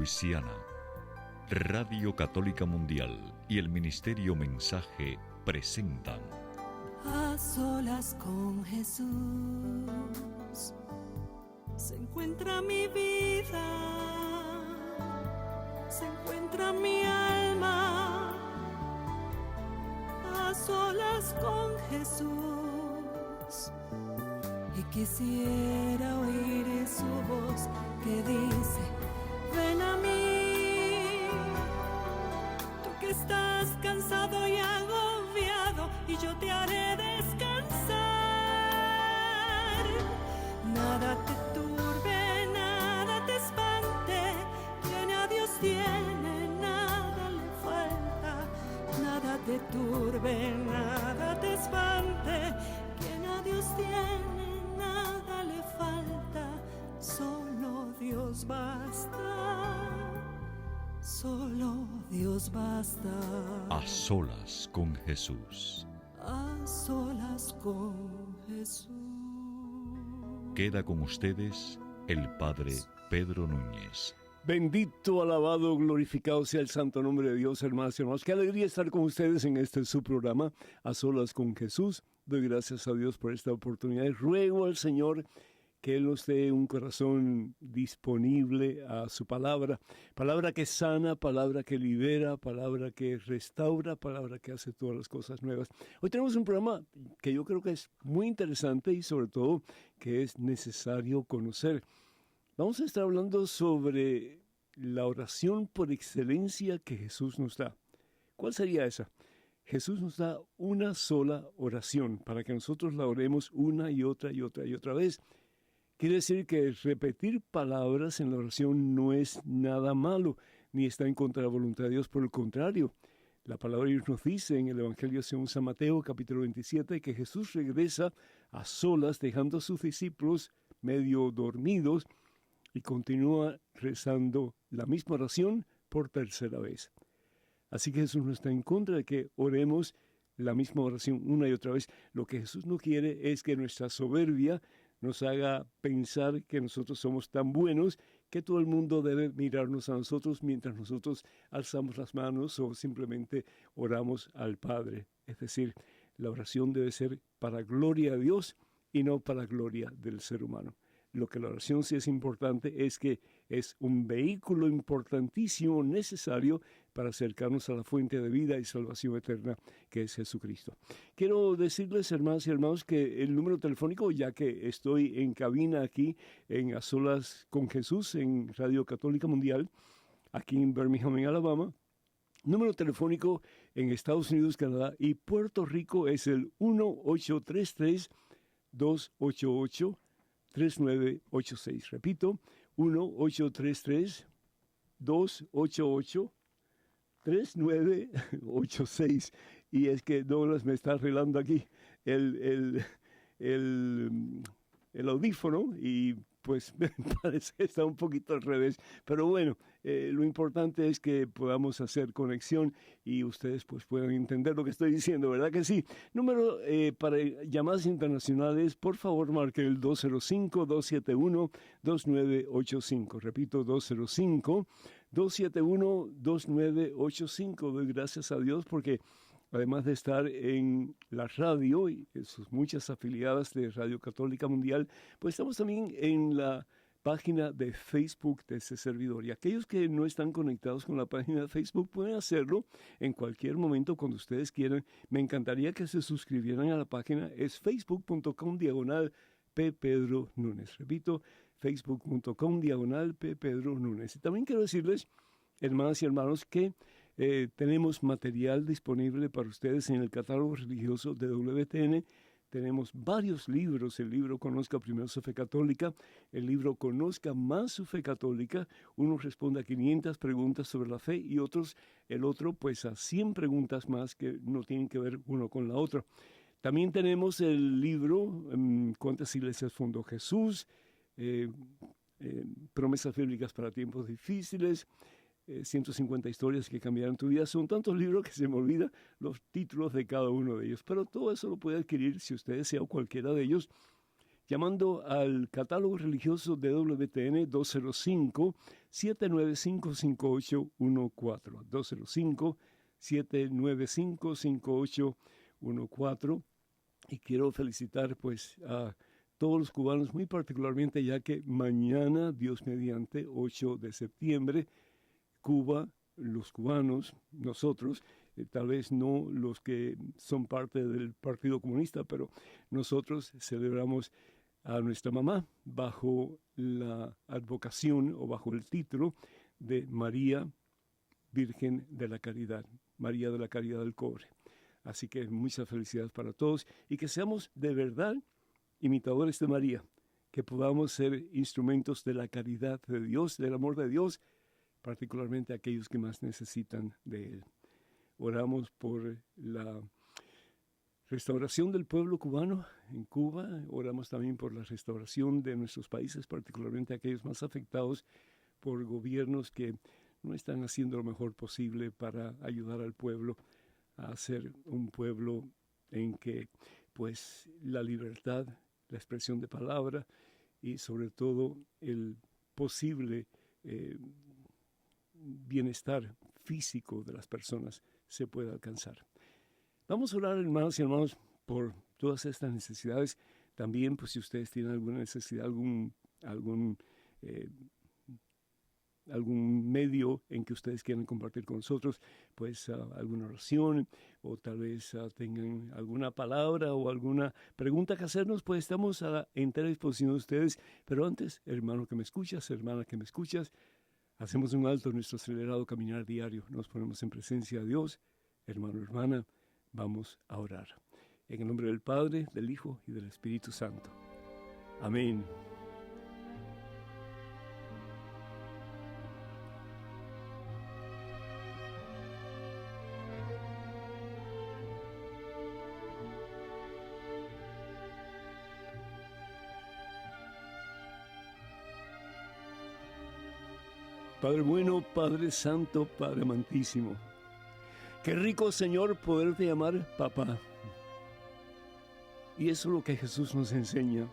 Luisiana, Radio Católica Mundial y el Ministerio Mensaje presentan A solas con Jesús se encuentra mi vida, se encuentra mi alma. A solas con Jesús, y quisiera oír su voz que dice: ven a mí, tú que estás cansado y agobiado, y yo te haré descansar. Nada te turbe, nada te espante, quien a Dios tiene, nada le falta. Nada te turbe, nada te espante, quien a Dios tiene, nada le falta. Solo Dios basta, solo Dios basta. A solas con Jesús. A solas con Jesús. Queda con ustedes el Padre Pedro Núñez. Bendito, alabado, glorificado sea el santo nombre de Dios, hermanos y hermanos. Qué alegría estar con ustedes en este su programa, A Solas con Jesús. Doy gracias a Dios por esta oportunidad y ruego al Señor que Él nos dé un corazón disponible a su palabra. Palabra que sana, palabra que libera, palabra que restaura, palabra que hace todas las cosas nuevas. Hoy tenemos un programa que yo creo que es muy interesante y sobre todo que es necesario conocer. Vamos a estar hablando sobre la oración por excelencia que Jesús nos da. ¿Cuál sería esa? Jesús nos da una sola oración para que nosotros la oremos una y otra y otra y otra vez. Quiere decir que repetir palabras en la oración no es nada malo, ni está en contra de la voluntad de Dios. Por el contrario, la palabra de Dios nos dice en el Evangelio según San Mateo, capítulo 27, que Jesús regresa a solas, dejando a sus discípulos medio dormidos, y continúa rezando la misma oración por tercera vez. Así que Jesús no está en contra de que oremos la misma oración una y otra vez. Lo que Jesús no quiere es que nuestra soberbia nos haga pensar que nosotros somos tan buenos que todo el mundo debe mirarnos a nosotros mientras nosotros alzamos las manos o simplemente oramos al Padre. Es decir, la oración debe ser para gloria a Dios y no para gloria del ser humano. Lo que la oración sí es importante es que es un vehículo importantísimo, necesario para acercarnos a la fuente de vida y salvación eterna que es Jesucristo. Quiero decirles, hermanas y hermanos, que el número telefónico, ya que estoy en cabina aquí en A Solas con Jesús en Radio Católica Mundial, aquí en Birmingham, en Alabama, número telefónico en Estados Unidos, Canadá y Puerto Rico es el 1-833-288-3986. Repito, 1-833-288-3986. Y es que Douglas me está arreglando aquí el audífono y pues me parece que está un poquito al revés. Pero bueno, lo importante es que podamos hacer conexión y ustedes pues puedan entender lo que estoy diciendo, ¿verdad que sí? Número para llamadas internacionales, por favor marque el 205-271-2985. Repito, 205-271-2985. Doy gracias a Dios porque además de estar en la radio y sus muchas afiliadas de Radio Católica Mundial, pues estamos también en la página de Facebook de ese servidor. Y aquellos que no están conectados con la página de Facebook pueden hacerlo en cualquier momento cuando ustedes quieran. Me encantaría que se suscribieran a la página. Es facebook.com/P. Pedro Núñez. Repito, facebook.com/P. Pedro Núñez. Y también quiero decirles, hermanas y hermanos, que tenemos material disponible para ustedes en el catálogo religioso de WTN. Tenemos varios libros, el libro Conozca Primero su Fe Católica, el libro Conozca Más su Fe Católica. Uno responde a 500 preguntas sobre la fe y el otro pues a 100 preguntas más que no tienen que ver uno con la otra. También tenemos el libro ¿Cuántas iglesias fundó Jesús? Promesas bíblicas para tiempos difíciles. 150 historias que cambiaron tu vida. Son tantos libros que se me olvidan los títulos de cada uno de ellos. Pero todo eso lo puede adquirir si usted desea cualquiera de ellos llamando al catálogo religioso de WTN 205-795-5814. 205-795-5814. Y quiero felicitar pues a todos los cubanos, muy particularmente ya que mañana, Dios mediante, 8 de septiembre, Cuba, los cubanos, nosotros, tal vez no los que son parte del Partido Comunista, pero nosotros celebramos a nuestra mamá bajo la advocación o bajo el título de María Virgen de la Caridad, María de la Caridad del Cobre. Así que muchas felicidades para todos y que seamos de verdad imitadores de María, que podamos ser instrumentos de la caridad de Dios, del amor de Dios, particularmente aquellos que más necesitan de Él. Oramos por la restauración del pueblo cubano en Cuba, oramos también por la restauración de nuestros países, particularmente aquellos más afectados por gobiernos que no están haciendo lo mejor posible para ayudar al pueblo a ser un pueblo en que pues la libertad, la expresión de palabra y sobre todo el posible bienestar físico de las personas se pueda alcanzar. Vamos a orar, hermanos y hermanos, por todas estas necesidades. También, pues si ustedes tienen alguna necesidad, algún medio en que ustedes quieran compartir con nosotros, pues alguna oración o tal vez tengan alguna palabra o alguna pregunta que hacernos, pues estamos a la entera disposición de ustedes. Pero antes, hermano que me escuchas, hermana que me escuchas, hacemos un alto en nuestro acelerado caminar diario, nos ponemos en presencia de Dios. Hermano, hermana, vamos a orar. En el nombre del Padre, del Hijo y del Espíritu Santo. Amén. Padre bueno, Padre santo, Padre amantísimo. Qué rico, Señor, poderte llamar papá. Y eso es lo que Jesús nos enseña.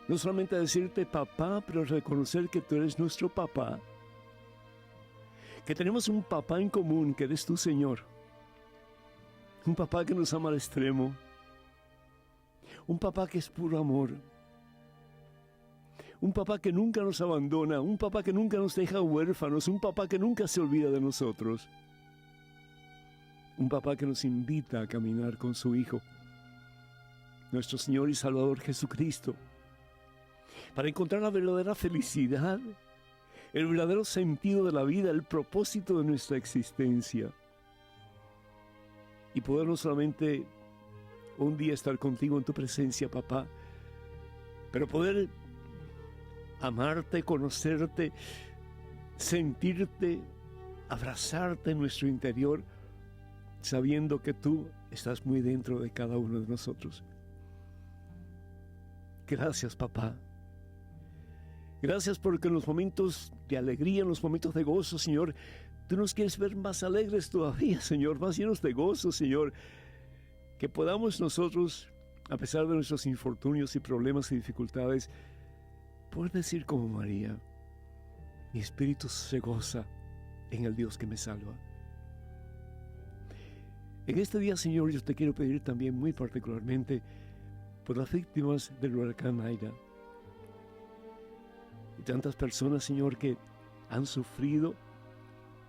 No solamente decirte papá, pero reconocer que tú eres nuestro papá. Que tenemos un papá en común, que eres tú, Señor. Un papá que nos ama al extremo. Un papá que es puro amor. Un papá que nunca nos abandona, un papá que nunca nos deja huérfanos, un papá que nunca se olvida de nosotros. Un papá que nos invita a caminar con su Hijo, nuestro Señor y Salvador Jesucristo, para encontrar la verdadera felicidad, el verdadero sentido de la vida, el propósito de nuestra existencia. Y poder no solamente un día estar contigo en tu presencia, papá, pero poder amarte, conocerte, sentirte, abrazarte en nuestro interior, sabiendo que tú estás muy dentro de cada uno de nosotros. Gracias, papá. Gracias porque en los momentos de alegría, en los momentos de gozo, Señor, tú nos quieres ver más alegres todavía, Señor, más llenos de gozo, Señor. Que podamos nosotros, a pesar de nuestros infortunios y problemas y dificultades, poder decir como María, mi espíritu se goza en el Dios que me salva. En este día, Señor, yo te quiero pedir también muy particularmente por las víctimas del huracán Aida. Y tantas personas, Señor, que han sufrido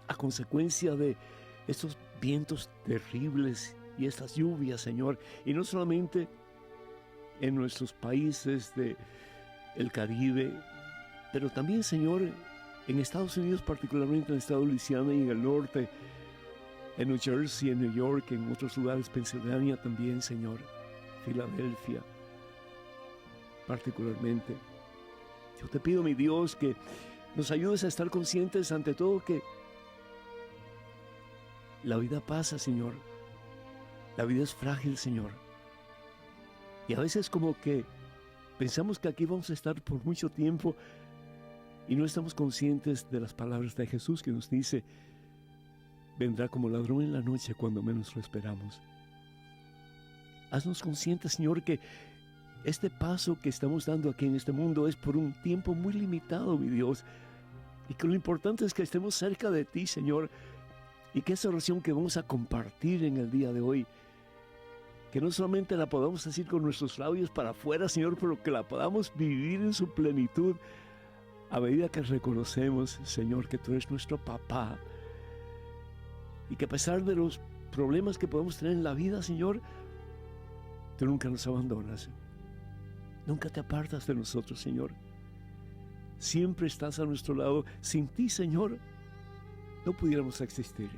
a consecuencia de estos vientos terribles y estas lluvias, Señor. Y no solamente en nuestros países del Caribe, pero también, Señor, en Estados Unidos, particularmente en el estado de Luisiana y en el norte, en New Jersey, en New York, en otros lugares, Pensilvania también, Señor, Filadelfia, particularmente. Yo te pido, mi Dios, que nos ayudes a estar conscientes ante todo que la vida pasa, Señor. La vida es frágil, Señor. Y a veces como que pensamos que aquí vamos a estar por mucho tiempo y no estamos conscientes de las palabras de Jesús que nos dice, vendrá como ladrón en la noche cuando menos lo esperamos. Haznos conscientes, Señor, que este paso que estamos dando aquí en este mundo es por un tiempo muy limitado, mi Dios. Y que lo importante es que estemos cerca de ti, Señor. Y que esa oración que vamos a compartir en el día de hoy, que no solamente la podamos decir con nuestros labios para afuera, Señor, pero que la podamos vivir en su plenitud a medida que reconocemos, Señor, que tú eres nuestro papá. Y que a pesar de los problemas que podemos tener en la vida, Señor, tú nunca nos abandonas. Nunca te apartas de nosotros, Señor. Siempre estás a nuestro lado. Sin ti, Señor, no pudiéramos existir.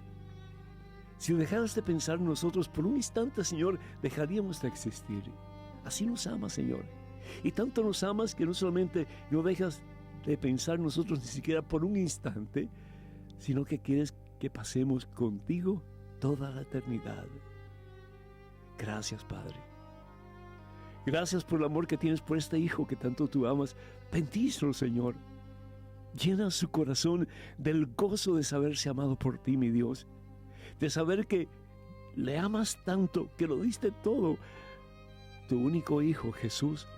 Si dejaras de pensar en nosotros por un instante, Señor, dejaríamos de existir. Así nos amas, Señor. Y tanto nos amas que no solamente no dejas de pensar en nosotros ni siquiera por un instante, sino que quieres que pasemos contigo toda la eternidad. Gracias, Padre. Gracias por el amor que tienes por este Hijo que tanto tú amas. Bendícelo, Señor. Llena su corazón del gozo de saberse amado por ti, mi Dios. De saber que le amas tanto, que lo diste todo, tu único Hijo, Jesús,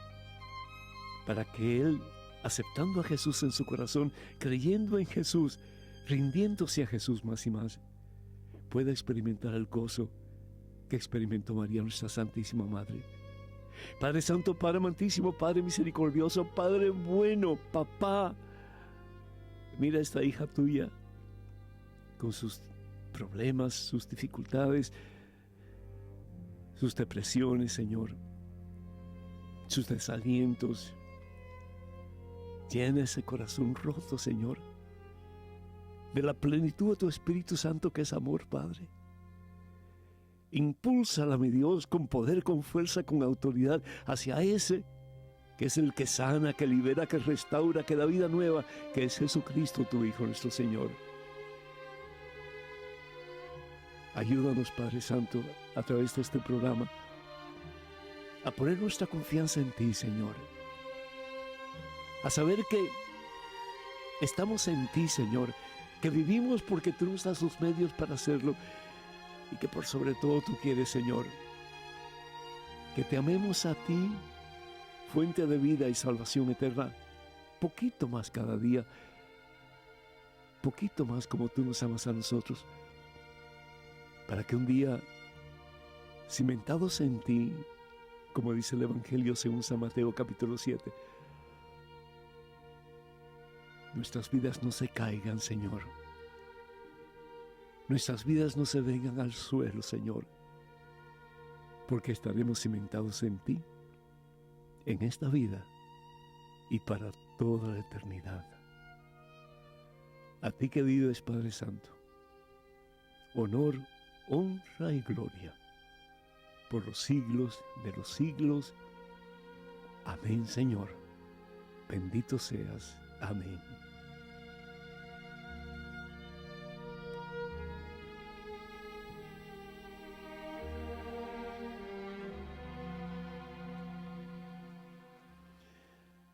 para que Él, aceptando a Jesús en su corazón, creyendo en Jesús, rindiéndose a Jesús más y más, pueda experimentar el gozo que experimentó María, nuestra Santísima Madre. Padre Santo, Padre amantísimo, Padre misericordioso, Padre bueno, Papá, mira a esta hija tuya con sus problemas, sus dificultades, sus depresiones, Señor, sus desalientos. Llena ese corazón roto, Señor, de la plenitud de tu Espíritu Santo, que es amor, Padre. Impúlsala, mi Dios, con poder, con fuerza, con autoridad, hacia ese que es el que sana, que libera, que restaura, que da vida nueva, que es Jesucristo, tu Hijo, nuestro Señor. Ayúdanos, Padre Santo, a través de este programa, a poner nuestra confianza en ti, Señor. A saber que estamos en ti, Señor, que vivimos porque tú nos das los medios para hacerlo, y que por sobre todo tú quieres, Señor, que te amemos a ti, fuente de vida y salvación eterna, poquito más cada día, poquito más como tú nos amas a nosotros, para que un día, cimentados en ti, como dice el Evangelio según San Mateo capítulo 7, nuestras vidas no se caigan, Señor. Nuestras vidas no se vengan al suelo, Señor, porque estaremos cimentados en ti, en esta vida y para toda la eternidad. A ti que vives, Padre Santo, honor, honra y gloria por los siglos de los siglos. Amén, Señor. Bendito seas. Amén.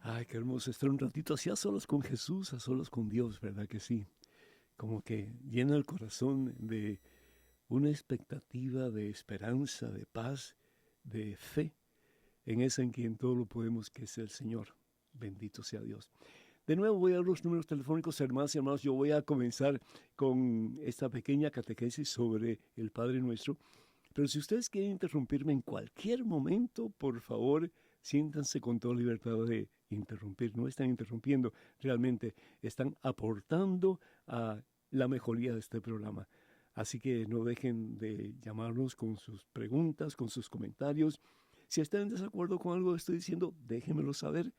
Ay, qué hermoso estar un ratito así a solas con Jesús, a solas con Dios, ¿verdad que sí? Como que llena el corazón de una expectativa, de esperanza, de paz, de fe en ese en quien todo lo podemos, que es el Señor. Bendito sea Dios. De nuevo voy a dar los números telefónicos, hermanas y hermanos. Yo voy a comenzar con esta pequeña catequesis sobre el Padre Nuestro. Pero si ustedes quieren interrumpirme en cualquier momento, por favor, siéntanse con toda libertad de interrumpir. No están interrumpiendo, realmente están aportando a la mejoría de este programa. Así que no dejen de llamarnos con sus preguntas, con sus comentarios. Si están en desacuerdo con algo que estoy diciendo, déjenmelo saber.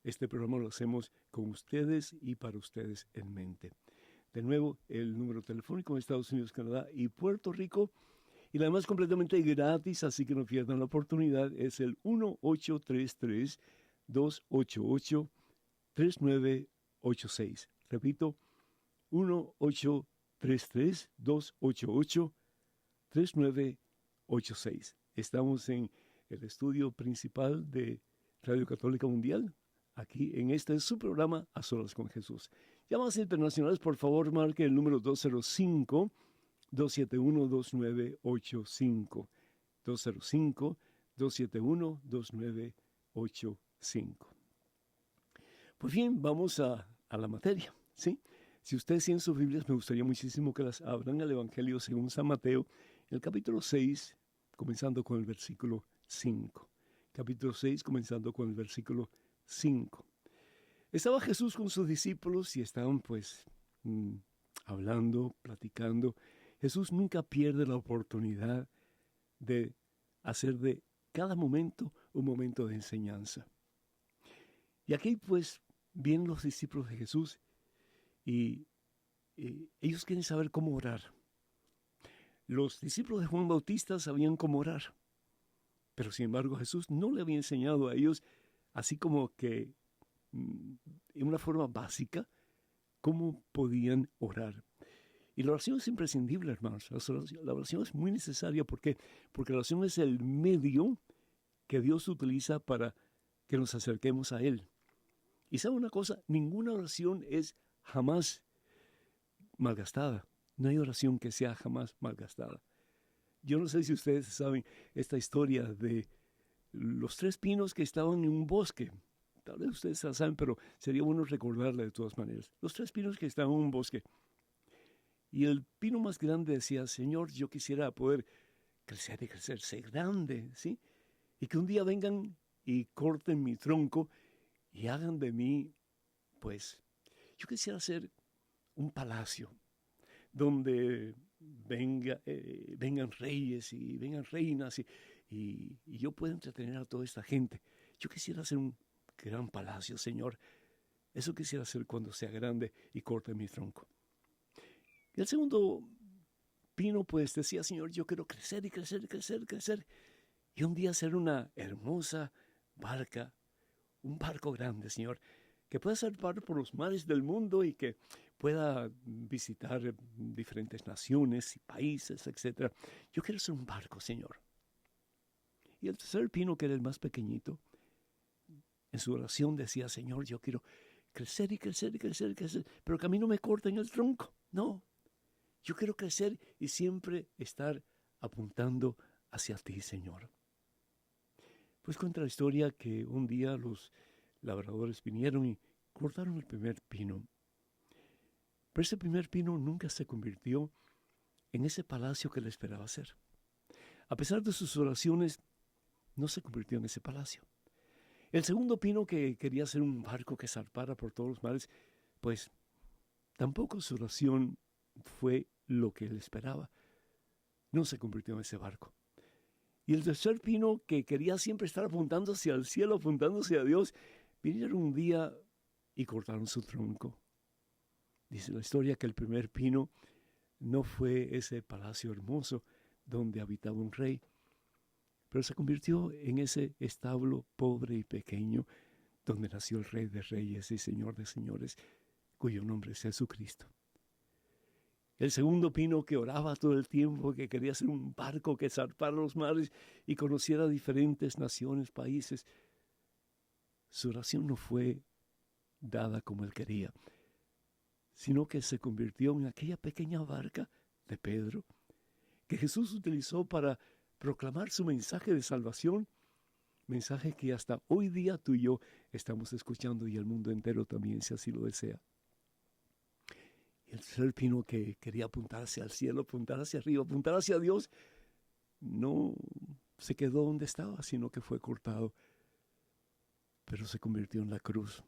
Este programa lo hacemos con ustedes y para ustedes en mente. De nuevo, el número telefónico en Estados Unidos, Canadá y Puerto Rico, y además completamente gratis, así que no pierdan la oportunidad, es el 1-833-288-3986. Repito, 1-833-288-3986. Estamos en el estudio principal de Radio Católica Mundial, aquí en este es su programa A Solas con Jesús. Llamadas internacionales, por favor, marque el número 205-271-2985. 205-271-2985. 8:5. Pues bien, vamos a la materia, ¿sí? Si ustedes tienen sus Biblias, me gustaría muchísimo que las abran al Evangelio según San Mateo, el capítulo 6, comenzando con el versículo 5. Capítulo 6, comenzando con el versículo 5. Estaba Jesús con sus discípulos y estaban pues hablando, platicando. Jesús nunca pierde la oportunidad de hacer de cada momento un momento de enseñanza. Y aquí pues vienen los discípulos de Jesús y ellos quieren saber cómo orar. Los discípulos de Juan Bautista sabían cómo orar, pero sin embargo Jesús no le había enseñado a ellos, así como que en una forma básica, cómo podían orar. Y la oración es imprescindible, hermanos. La oración es muy necesaria. ¿Por qué? Porque la oración es el medio que Dios utiliza para que nos acerquemos a Él. Y ¿sabe una cosa? Ninguna oración es jamás malgastada. No hay oración que sea jamás malgastada. Yo no sé si ustedes saben esta historia de los 3 pinos que estaban en un bosque. Tal vez ustedes la saben, pero sería bueno recordarla de todas maneras. Los 3 pinos que estaban en un bosque. Y el pino más grande decía, Señor, yo quisiera poder crecer y crecer, ser grande, ¿sí? Y que un día vengan y corten mi tronco y hagan de mí, pues, yo quisiera hacer un palacio donde vengan reyes y vengan reinas y yo pueda entretener a toda esta gente. Yo quisiera hacer un gran palacio, Señor. Eso quisiera hacer cuando sea grande y corte mi tronco. Y el segundo pino, pues, decía, Señor, yo quiero crecer y crecer y crecer y crecer. Y un día hacer una hermosa barca, un barco grande, Señor, que pueda zarpar por los mares del mundo y que pueda visitar diferentes naciones y países, etc. Yo quiero ser un barco, Señor. Y el tercer pino, que era el más pequeñito, en su oración decía, Señor, yo quiero crecer y crecer y crecer y crecer, pero que a mí no me corten el tronco, no. Yo quiero crecer y siempre estar apuntando hacia ti, Señor. Pues cuenta la historia que un día los labradores vinieron y cortaron el primer pino. Pero ese primer pino nunca se convirtió en ese palacio que le esperaba hacer. A pesar de sus oraciones, no se convirtió en ese palacio. El segundo pino, que quería hacer un barco que zarpara por todos los mares, pues tampoco su oración fue lo que él esperaba. No se convirtió en ese barco. Y el tercer pino, que quería siempre estar apuntando hacia el cielo, apuntando hacia Dios, vinieron un día y cortaron su tronco. Dice la historia que el primer pino no fue ese palacio hermoso donde habitaba un rey, pero se convirtió en ese establo pobre y pequeño donde nació el Rey de Reyes y Señor de Señores, cuyo nombre es Jesucristo. El segundo pino, que oraba todo el tiempo, que quería ser un barco que zarpara los mares y conociera diferentes naciones, países. Su oración no fue dada como él quería, sino que se convirtió en aquella pequeña barca de Pedro, que Jesús utilizó para proclamar su mensaje de salvación, mensaje que hasta hoy día tú y yo estamos escuchando y el mundo entero también, si así lo desea. El tercer pino, que quería apuntar hacia el cielo, apuntar hacia arriba, apuntar hacia Dios, no se quedó donde estaba, sino que fue cortado. Pero se convirtió en la cruz,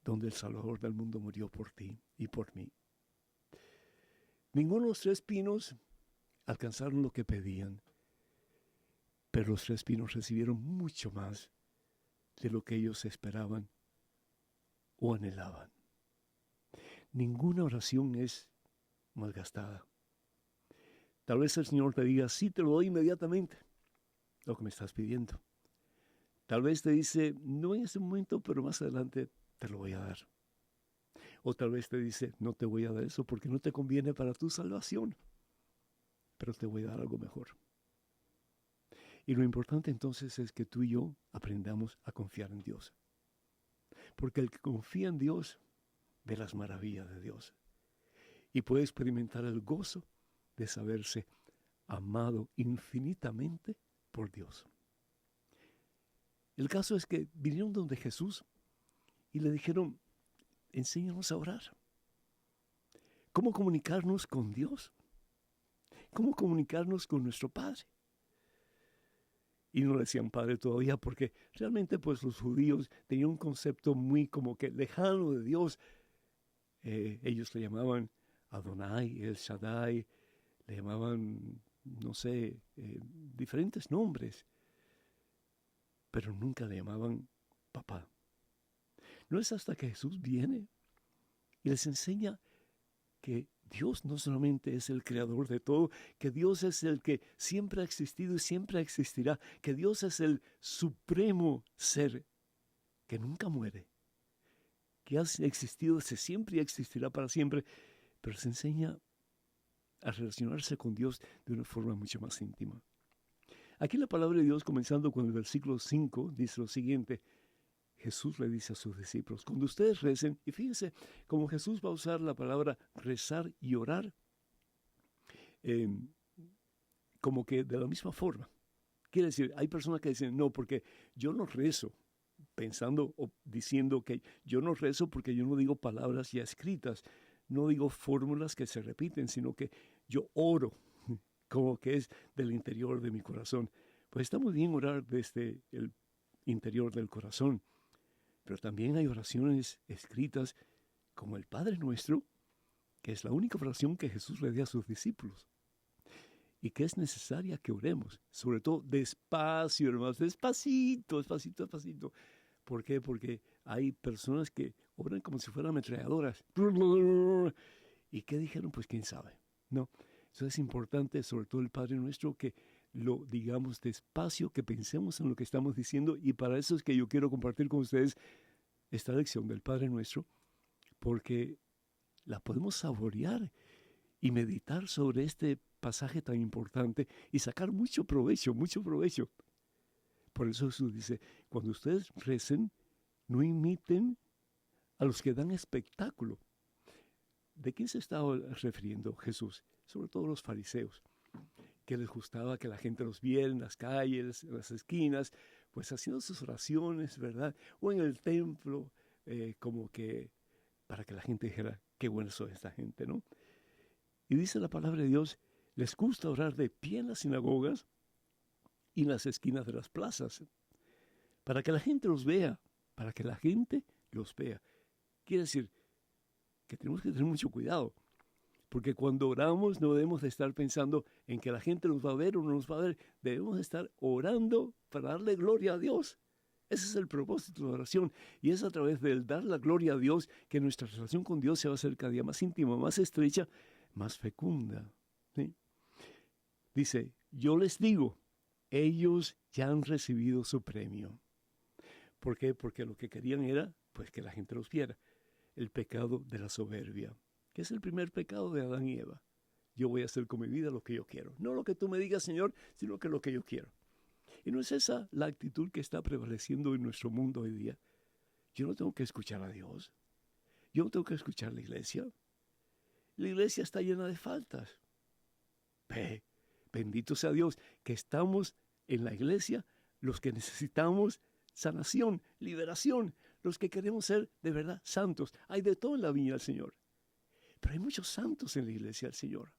donde el Salvador del mundo murió por ti y por mí. Ninguno de los 3 pinos alcanzaron lo que pedían, pero los 3 pinos recibieron mucho más de lo que ellos esperaban o anhelaban. Ninguna oración es malgastada. Tal vez el Señor te diga, sí, te lo doy inmediatamente, lo que me estás pidiendo. Tal vez te dice, no en ese momento, pero más adelante te lo voy a dar. O tal vez te dice, no te voy a dar eso porque no te conviene para tu salvación, pero te voy a dar algo mejor. Y lo importante entonces es que tú y yo aprendamos a confiar en Dios. Porque el que confía en Dios ve las maravillas de Dios y puede experimentar el gozo de saberse amado infinitamente por Dios. El caso es que vinieron donde Jesús y le dijeron, enséñanos a orar. ¿Cómo comunicarnos con Dios? ¿Cómo comunicarnos con nuestro Padre? Y no le decían Padre todavía porque realmente pues los judíos tenían un concepto muy como que lejano de Dios. Ellos le llamaban Adonai, El Shaddai, le llamaban, no sé, diferentes nombres, pero nunca le llamaban papá. No es hasta que Jesús viene y les enseña que Dios no solamente es el creador de todo, que Dios es el que siempre ha existido y siempre existirá, que Dios es el supremo ser que nunca muere, que ha existido desde siempre y existirá para siempre, pero se enseña a relacionarse con Dios de una forma mucho más íntima. Aquí la palabra de Dios, comenzando con el versículo 5, dice lo siguiente. Jesús le dice a sus discípulos, cuando ustedes recen, y fíjense cómo Jesús va a usar la palabra rezar y orar, como que de la misma forma. Quiere decir, hay personas que dicen, no, porque yo no rezo, pensando o diciendo que yo no rezo porque yo no digo palabras ya escritas, no digo fórmulas que se repiten, sino que yo oro, como que es del interior de mi corazón. Pues está muy bien orar desde el interior del corazón, pero también hay oraciones escritas como el Padre Nuestro, que es la única oración que Jesús le dio a sus discípulos y que es necesaria que oremos, sobre todo despacio, hermanos, despacito, despacito, despacito. ¿Por qué? Porque hay personas que oran como si fueran ametralladoras. ¿Y qué dijeron? Pues quién sabe, ¿no? Eso es importante, sobre todo el Padre Nuestro, que lo digamos despacio, que pensemos en lo que estamos diciendo, y para eso es que yo quiero compartir con ustedes esta lección del Padre Nuestro, porque la podemos saborear y meditar sobre este pasaje tan importante y sacar mucho provecho, mucho provecho. Por eso Jesús dice, cuando ustedes recen, no imiten a los que dan espectáculo. ¿De quién se estaba refiriendo Jesús? Sobre todo los fariseos, que les gustaba que la gente los viera en las calles, en las esquinas, pues haciendo sus oraciones, ¿verdad? O en el templo, como que para que la gente dijera, qué buena son esta gente, ¿no? Y dice la palabra de Dios, les gusta orar de pie en las sinagogas y en las esquinas de las plazas, para que la gente los vea, para que la gente los vea. Quiere decir que tenemos que tener mucho cuidado, porque cuando oramos no debemos de estar pensando en que la gente nos va a ver o no nos va a ver. Debemos de estar orando para darle gloria a Dios. Ese es el propósito de la oración. Y es a través del dar la gloria a Dios que nuestra relación con Dios se va a hacer cada día más íntima, más estrecha, más fecunda. ¿Sí? Dice, yo les digo, ellos ya han recibido su premio. ¿Por qué? Porque lo que querían era pues que la gente los viera. El pecado de la soberbia, que es el primer pecado de Adán y Eva. Yo voy a hacer con mi vida lo que yo quiero. No lo que tú me digas, Señor, sino que lo que yo quiero. Y no es esa la actitud que está prevaleciendo en nuestro mundo hoy día. Yo no tengo que escuchar a Dios. Yo no tengo que escuchar a la iglesia. La iglesia está llena de faltas. Bendito sea Dios que estamos en la iglesia los que necesitamos sanación, liberación, los que queremos ser de verdad santos. Hay de todo en la viña del Señor. Pero hay muchos santos en la iglesia del Señor.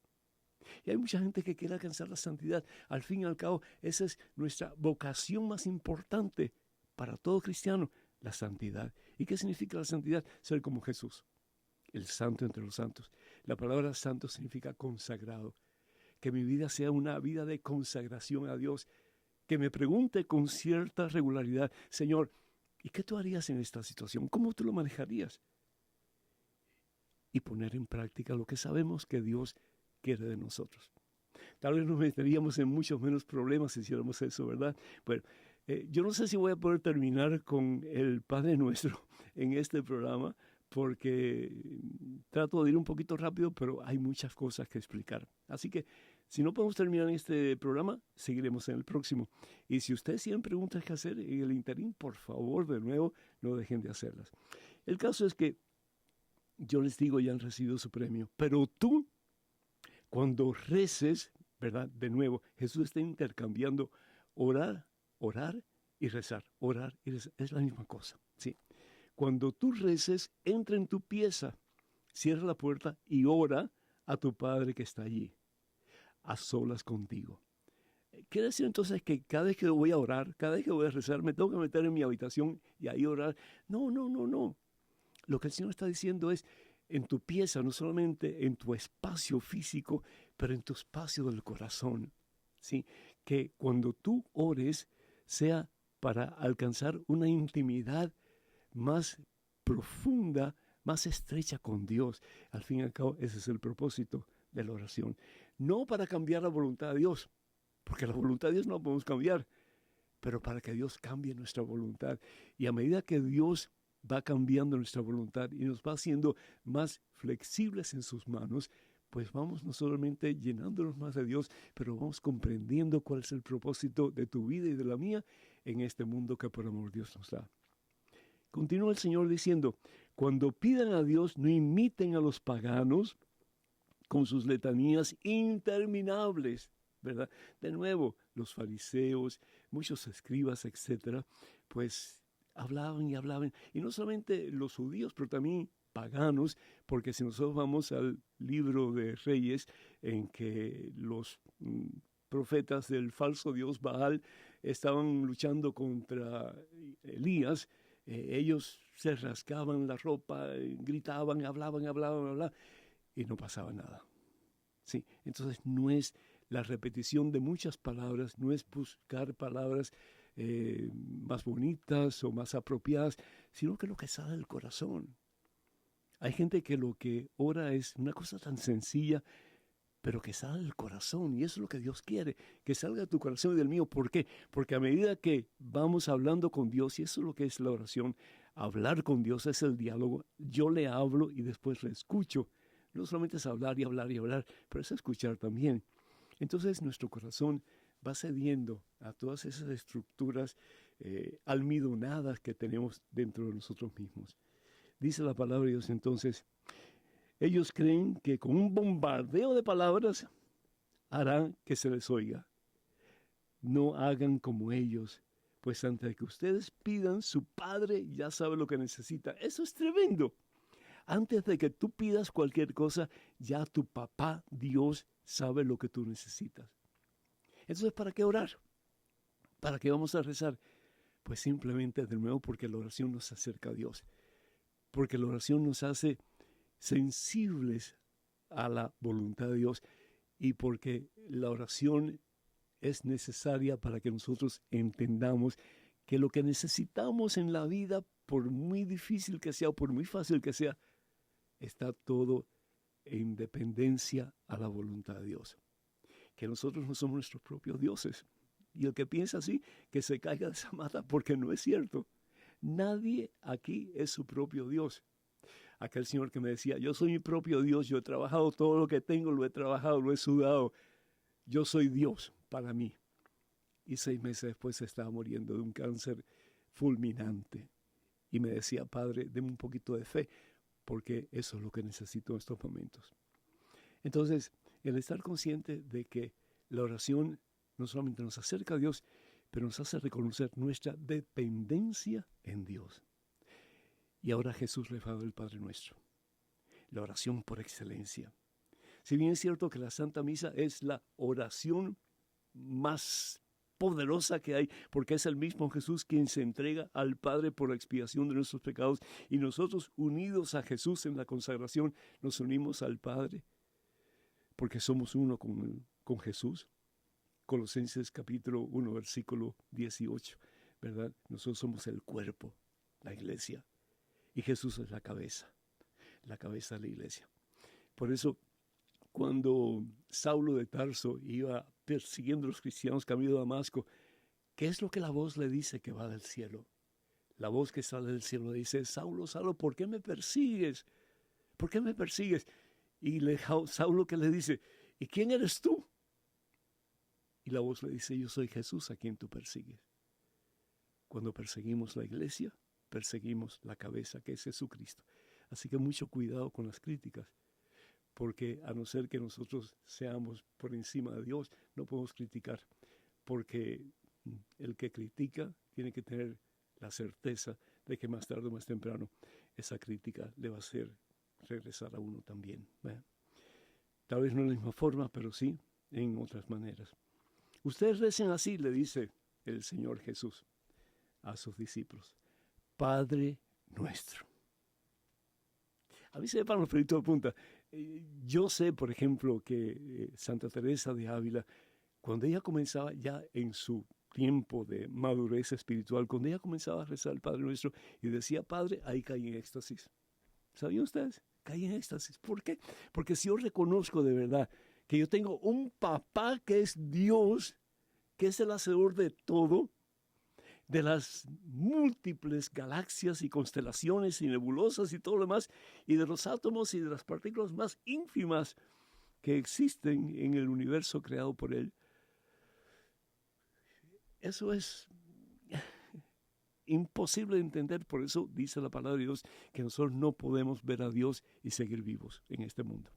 Y hay mucha gente que quiere alcanzar la santidad. Al fin y al cabo, esa es nuestra vocación más importante para todo cristiano, la santidad. ¿Y qué significa la santidad? Ser como Jesús, el santo entre los santos. La palabra santo significa consagrado. Que mi vida sea una vida de consagración a Dios. Que me pregunte con cierta regularidad, Señor, ¿y qué tú harías en esta situación? ¿Cómo tú lo manejarías? Y poner en práctica lo que sabemos que Dios quiere de nosotros. Tal vez nos meteríamos en muchos menos problemas si hiciéramos eso, ¿verdad? Bueno, yo no sé si voy a poder terminar con el Padre Nuestro en este programa, porque trato de ir un poquito rápido, pero hay muchas cosas que explicar. Así que, si no podemos terminar en este programa, seguiremos en el próximo. Y si ustedes tienen preguntas que hacer en el interín, por favor, de nuevo, no dejen de hacerlas. El caso es que yo les digo, ya han recibido su premio, pero tú, cuando reces, ¿verdad? De nuevo, Jesús está intercambiando orar y rezar. Orar y rezar es la misma cosa, ¿sí? Cuando tú reces, entra en tu pieza, cierra la puerta y ora a tu Padre que está allí, a solas contigo. Quiere decir entonces que cada vez que voy a orar, cada vez que voy a rezar, me tengo que meter en mi habitación y ahí orar. No, no, no, no. Lo que el Señor está diciendo es en tu pieza, no solamente en tu espacio físico, pero en tu espacio del corazón, ¿sí? Que cuando tú ores sea para alcanzar una intimidad más profunda, más estrecha con Dios. Al fin y al cabo, ese es el propósito de la oración. No para cambiar la voluntad de Dios, porque la voluntad de Dios no la podemos cambiar, pero para que Dios cambie nuestra voluntad. Y a medida que Dios va cambiando nuestra voluntad y nos va haciendo más flexibles en sus manos, pues vamos no solamente llenándonos más de Dios, pero vamos comprendiendo cuál es el propósito de tu vida y de la mía en este mundo que por amor Dios nos da. Continúa el Señor diciendo, cuando pidan a Dios, no imiten a los paganos con sus letanías interminables, ¿verdad? De nuevo, los fariseos, muchos escribas, etcétera, pues hablaban y hablaban, y no solamente los judíos, pero también paganos, porque si nosotros vamos al libro de Reyes, en que los profetas del falso dios Baal estaban luchando contra Elías, ellos se rascaban la ropa, gritaban, hablaban, y no pasaba nada. Sí, entonces no es la repetición de muchas palabras, no es buscar palabras más bonitas o más apropiadas, sino que lo que sale del corazón. Hay gente que lo que ora es una cosa tan sencilla, pero que sale del corazón, y eso es lo que Dios quiere, que salga de tu corazón y del mío. ¿Por qué? Porque a medida que vamos hablando con Dios, y eso es lo que es la oración, hablar con Dios es el diálogo, yo le hablo y después le escucho. No solamente es hablar y hablar y hablar, pero es escuchar también. Entonces nuestro corazón va cediendo a todas esas estructuras almidonadas que tenemos dentro de nosotros mismos. Dice la palabra de Dios entonces, ellos creen que con un bombardeo de palabras harán que se les oiga. No hagan como ellos, pues antes de que ustedes pidan, su Padre ya sabe lo que necesita. Eso es tremendo. Antes de que tú pidas cualquier cosa, ya tu papá, Dios, sabe lo que tú necesitas. Entonces, ¿para qué orar? ¿Para qué vamos a rezar? Pues simplemente, de nuevo, porque la oración nos acerca a Dios. Porque la oración nos hace sensibles a la voluntad de Dios y porque la oración es necesaria para que nosotros entendamos que lo que necesitamos en la vida, por muy difícil que sea o por muy fácil que sea, está todo en dependencia a la voluntad de Dios. Que nosotros no somos nuestros propios dioses. Y el que piensa así, que se caiga de esa mata, porque no es cierto. Nadie aquí es su propio Dios. Aquel señor que me decía, yo soy mi propio Dios, yo he trabajado todo lo que tengo, lo he trabajado, lo he sudado. Yo soy Dios para mí. Y 6 meses después se estaba muriendo de un cáncer fulminante. Y me decía, Padre, deme un poquito de fe, porque eso es lo que necesito en estos momentos. Entonces, el estar consciente de que la oración no solamente nos acerca a Dios, pero nos hace reconocer nuestra dependencia en Dios. Y ahora Jesús le dado el Padre Nuestro, la oración por excelencia. Si bien es cierto que la Santa Misa es la oración más poderosa que hay, porque es el mismo Jesús quien se entrega al Padre por la expiación de nuestros pecados, y nosotros, unidos a Jesús en la consagración, nos unimos al Padre, porque somos uno con Jesús. Colosenses capítulo 1, versículo 18, ¿verdad? Nosotros somos el cuerpo, la iglesia, y Jesús es la cabeza de la iglesia. Por eso, cuando Saulo de Tarso iba persiguiendo a los cristianos camino de Damasco, ¿qué es lo que la voz le dice que va del cielo? La voz que sale del cielo le dice, Saulo, Saulo, ¿por qué me persigues? ¿Por qué me persigues? Y Saulo que le dice, ¿y quién eres tú? Y la voz le dice, yo soy Jesús a quien tú persigues. Cuando perseguimos la iglesia, perseguimos la cabeza que es Jesucristo. Así que mucho cuidado con las críticas, porque a no ser que nosotros seamos por encima de Dios, no podemos criticar, porque El que critica tiene que tener la certeza de que más tarde o más temprano esa crítica le va a hacer regresar a uno también. Tal vez no de la misma forma, pero sí en otras maneras. Ustedes recen así, le dice el Señor Jesús a sus discípulos: Padre nuestro. A mí se me paran los pelitos de punta. Yo sé, por ejemplo, que Santa Teresa de Ávila, cuando ella comenzaba ya en su tiempo de madurez espiritual, cuando ella comenzaba a rezar el Padre Nuestro y decía Padre, ahí caí en éxtasis. ¿Sabían ustedes? Caí en éxtasis. ¿Por qué? Porque si yo reconozco de verdad que yo tengo un papá que es Dios, que es el hacedor de todo, de las múltiples galaxias y constelaciones y nebulosas y todo lo demás, y de los átomos y de las partículas más ínfimas que existen en el universo creado por Él. Eso es imposible de entender, por eso dice la palabra de Dios que nosotros no podemos ver a Dios y seguir vivos en este mundo.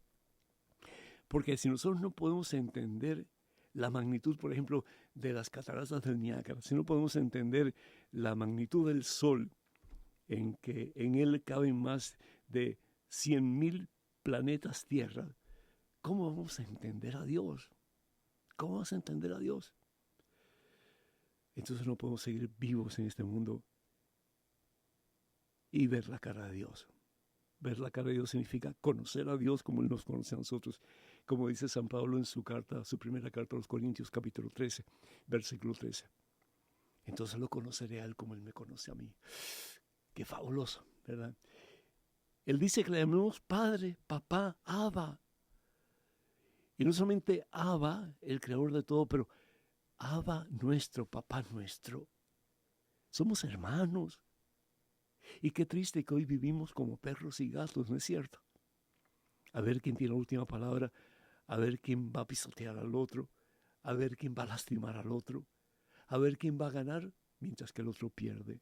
Porque si nosotros no podemos entender la magnitud, por ejemplo, de las cataratas del Niágara, si no podemos entender la magnitud del Sol, en que en él caben más de 100,000 planetas Tierra, ¿cómo vamos a entender a Dios? ¿Cómo vamos a entender a Dios? Entonces no podemos seguir vivos en este mundo y ver la cara de Dios. Ver la cara de Dios significa conocer a Dios como Él nos conoce a nosotros. Como dice San Pablo en su primera carta a los Corintios, capítulo 13, versículo 13. Entonces lo conoceré a Él como Él me conoce a mí. Qué fabuloso, ¿verdad? Él dice que le llamemos Padre, Papá, Abba. Y no solamente Abba, el creador de todo, pero Abba nuestro, Papá nuestro. Somos hermanos. Y qué triste que hoy vivimos como perros y gatos, ¿no es cierto? A ver quién tiene la última palabra, a ver quién va a pisotear al otro, a ver quién va a lastimar al otro, a ver quién va a ganar mientras que el otro pierde.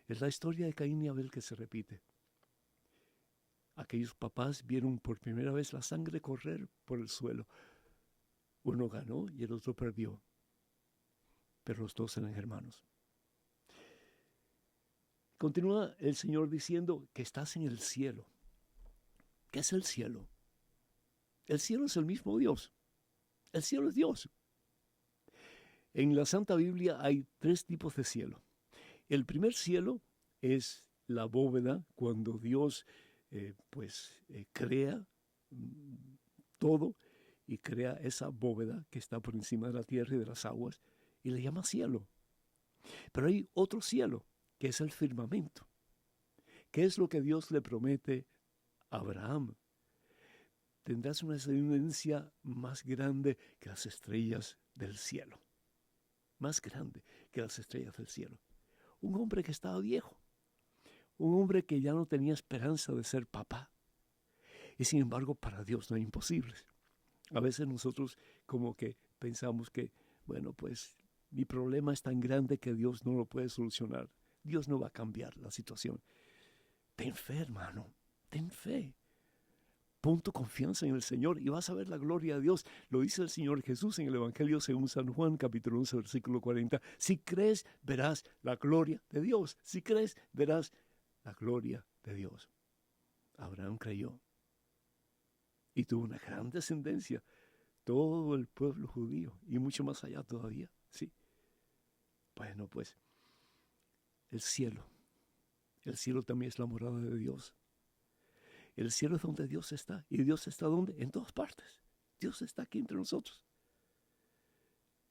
Es la historia de Caín y Abel que se repite. Aquellos papás vieron por primera vez la sangre correr por el suelo. Uno ganó y el otro perdió, pero los dos eran hermanos. Continúa el Señor diciendo que estás en el cielo. ¿Qué es el cielo? El cielo es el mismo Dios. El cielo es Dios. En la Santa Biblia hay 3 tipos de cielo. El primer cielo es la bóveda, cuando Dios crea todo y crea esa bóveda que está por encima de la tierra y de las aguas y le llama cielo. Pero hay otro cielo, que es el firmamento. ¿Qué es lo que Dios le promete a Abraham? Tendrás una descendencia más grande que las estrellas del cielo. Más grande que las estrellas del cielo. Un hombre que estaba viejo. Un hombre que ya no tenía esperanza de ser papá. Y sin embargo, para Dios no hay imposibles. A veces nosotros como que pensamos que, bueno, pues mi problema es tan grande que Dios no lo puede solucionar. Dios no va a cambiar la situación. Ten fe, hermano. Ten fe. Pon tu confianza en el Señor y vas a ver la gloria de Dios. Lo dice el Señor Jesús en el Evangelio según San Juan, capítulo 11, versículo 40. Si crees, verás la gloria de Dios. Si crees, verás la gloria de Dios. Abraham creyó y tuvo una gran descendencia. Todo el pueblo judío y mucho más allá todavía. Sí. Bueno, pues el cielo también es la morada de Dios. El cielo es donde Dios está. ¿Y Dios está donde? En todas partes. Dios está aquí entre nosotros.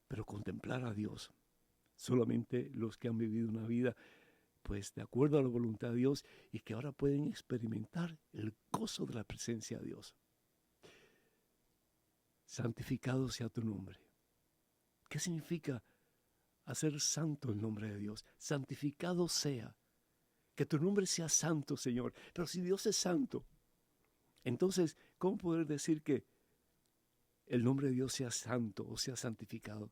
Pero contemplar a Dios, solamente los que han vivido una vida, pues de acuerdo a la voluntad de Dios y que ahora pueden experimentar el gozo de la presencia de Dios. Santificado sea tu nombre. ¿Qué significa hacer santo el nombre de Dios? Santificado sea. Que tu nombre sea santo, Señor. Pero si Dios es santo, entonces, ¿cómo poder decir que el nombre de Dios sea santo o sea santificado?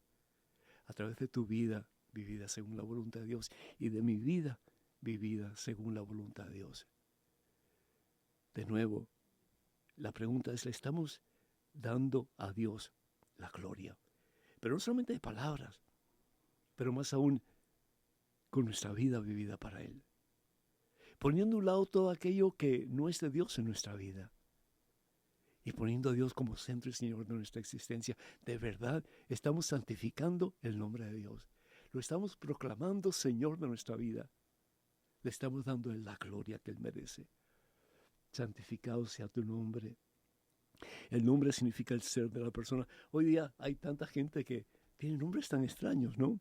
A través de tu vida vivida según la voluntad de Dios y de mi vida vivida según la voluntad de Dios. De nuevo, la pregunta es, ¿le estamos dando a Dios la gloria? Pero no solamente de palabras. pero más aún con nuestra vida vivida para Él. Poniendo a un lado todo aquello que no es de Dios en nuestra vida. Y poniendo a Dios como centro y Señor de nuestra existencia. De verdad, estamos santificando el nombre de Dios. Lo estamos proclamando Señor de nuestra vida. Le estamos dando la gloria que Él merece. Santificado sea tu nombre. El nombre significa el ser de la persona. Hoy día hay tanta gente que tiene nombres tan extraños, ¿no?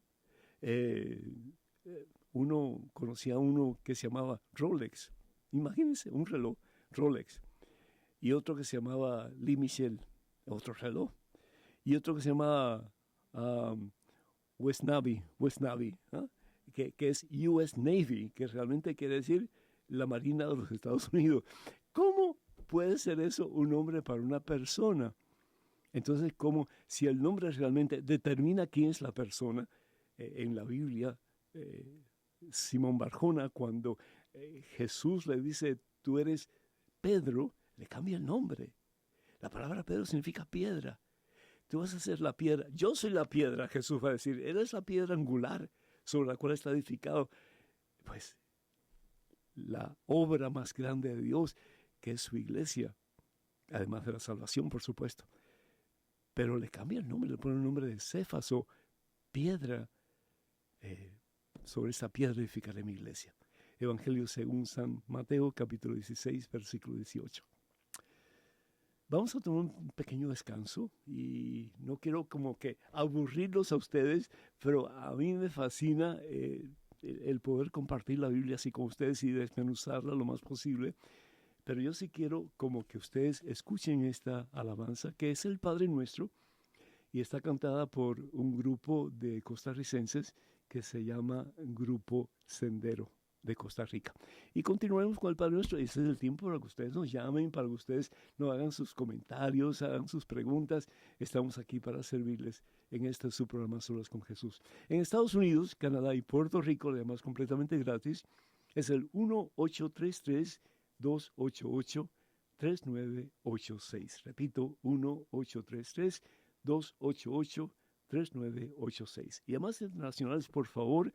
Conocía a uno que se llamaba Rolex. Imagínense, un reloj Rolex. Y otro que se llamaba Lee Michel, otro reloj. Y otro que se llamaba West Navy, ¿eh? que es US Navy, que realmente quiere decir la Marina de los Estados Unidos. ¿Cómo puede ser eso un nombre para una persona? Entonces, como si el nombre realmente determina quién es la persona, en la Biblia, Simón Barjona, cuando Jesús le dice, tú eres Pedro, le cambia el nombre. La palabra Pedro significa piedra. Tú vas a ser la piedra. Yo soy la piedra, Jesús va a decir. Eres la piedra angular sobre la cual está edificado. Pues la obra más grande de Dios, que es su iglesia, además de la salvación, por supuesto. Pero le cambia el nombre, le pone el nombre de Cefas o piedra. Sobre esa piedra edificaré mi iglesia. Evangelio según San Mateo, capítulo 16, versículo 18. Vamos a tomar un pequeño descanso y no quiero como que aburrirlos a ustedes, pero a mí me fascina el poder compartir la Biblia así con ustedes y desmenuzarla lo más posible. Pero yo sí quiero como que ustedes escuchen esta alabanza que es el Padre Nuestro y está cantada por un grupo de costarricenses que se llama Grupo Sendero de Costa Rica. Y continuemos con el Padre Nuestro. Este es el tiempo para que ustedes nos llamen, para que ustedes nos hagan sus comentarios, hagan sus preguntas. Estamos aquí para servirles en este su programa Solas con Jesús. En Estados Unidos, Canadá y Puerto Rico, además completamente gratis, es el 1-833-288-3986. Repito, 1-833-288-3986. Y además internacionales, por favor,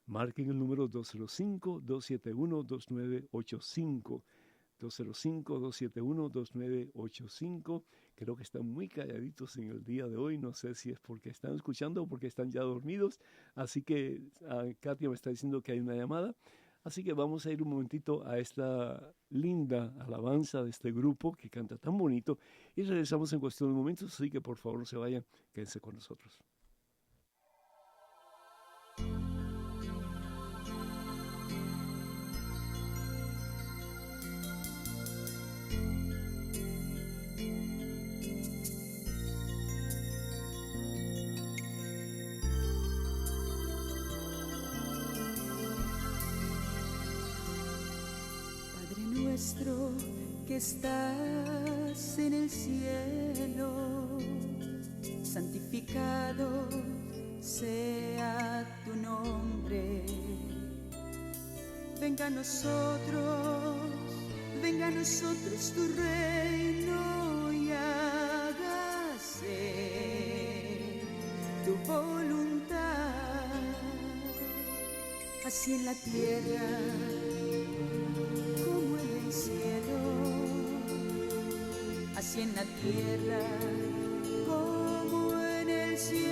marquen el número 205-271-2985. 205-271-2985. Creo que están muy calladitos en el día de hoy. No sé si es porque están escuchando o porque están ya dormidos. Así que Katia me está diciendo que hay una llamada. Así que vamos a ir un momentito a esta linda alabanza de este grupo que canta tan bonito. Y regresamos en cuestión de momentos. Así que por favor no se vayan. Quédense con nosotros. Nuestro que estás en el cielo, santificado sea tu nombre. Venga a nosotros tu reino y hágase tu voluntad, así en la tierra así en la tierra como en el cielo.